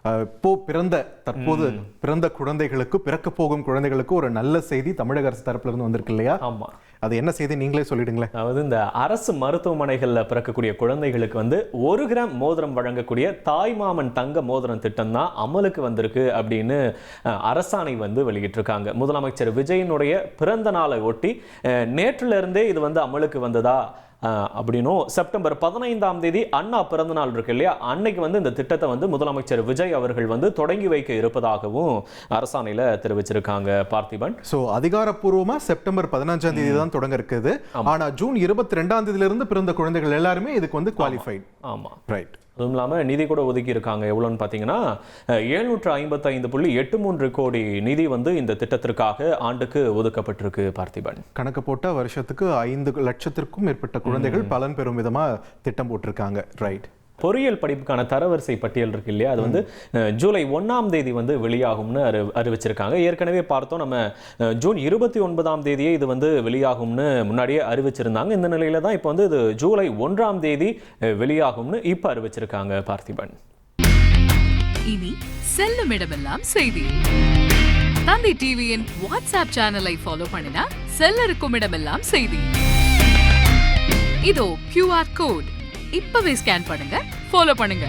தற்போது பிறந்த குழந்தைகளுக்கு, பிறக்க போகும் குழந்தைகளுக்கு ஒரு நல்ல செய்தி தமிழக அரசு தரப்புல இருந்து வந்திருக்கு இல்லையா? ஆமா, அது என்ன செய்தி நீங்களே சொல்லிடுங்களேன். அதாவது இந்த அரசு மருத்துவமனைகள்ல பிறக்கக்கூடிய குழந்தைகளுக்கு 1 கிராம் மோதிரம் வழங்கக்கூடிய தாய்மாமன் தங்க மோதிரம் திட்டம் தான் அமலுக்கு வந்திருக்கு அப்படின்னு அரசாணை வெளியிட்டிருக்காங்க. முதலமைச்சர் விஜயனுடைய பிறந்த நாளை ஒட்டி நேற்றில இருந்தே இது அமலுக்கு வந்ததா அப்படின்னும், செப்டம்பர் 15ஆம் தேதி அண்ணா பிறந்த நாள் இருக்கு இல்லையா, அன்னைக்கு இந்த திட்டத்தை முதலமைச்சர் விஜய் அவர்கள் தொடங்கி வைக்க இருப்பதாகவும் அரசாணையில தெரிவிச்சிருக்காங்க. பார்த்திபன், சோ அதிகாரப்பூர்வமா செப்டம்பர் 15ஆம் தேதி தான் தொடங்க இருக்குது. ஆனா ஜூன் 22ஆம் தேதியில இருந்து பிறந்த குழந்தைகள் எல்லாருமே இதுக்கு குவாலிஃபைட். ஆமா, ரைட். அதுவும் இல்லாமல் நிதி கூட ஒதுக்கி இருக்காங்க. எவ்வளோன்னு பார்த்தீங்கன்னா 755.83 கோடி நிதி இந்த திட்டத்திற்காக ஆண்டுக்கு ஒதுக்கப்பட்டிருக்கு. பார்த்திபன், கணக்கு போட்ட வருஷத்துக்கு 5 லட்சத்திற்கும் மேற்பட்ட குழந்தைகள் பலன் பெறும் விதமா திட்டம் போட்டிருக்காங்க. ரைட். பொறியியல் படிப்புக்கான தரவரிசை பட்டியல் இருக்கு இல்லையா, அது ஜூலை 1ஆம் தேதி வெளியாகும்னு அறிவிச்சிருக்காங்க. ஏற்கனவே பார்த்தோம், நம்ம ஜூன் 29ஆம் தேதியே இது வெளியாகும்னு முன்னாடியே அறிவிச்சிருந்தாங்க. இந்த நிலையில தான் இப்போ இது ஜூலை 1ஆம் தேதி வெளியாகும்னு இப்போ அறிவிச்சிருக்காங்க. பார்த்திபன், இனி செல்லும் இடமெல்லாம் செய்தி. தந்தி டிவியின் வாட்ஸ்அப் சேனலை ஃபாலோ பண்ணினா செல்லருக்கும் இடமெல்லாம் செய்தி. இதோ QR கோட் இப்பவே ஸ்கேன் பண்ணுங்க, ஃபாலோ பண்ணுங்க.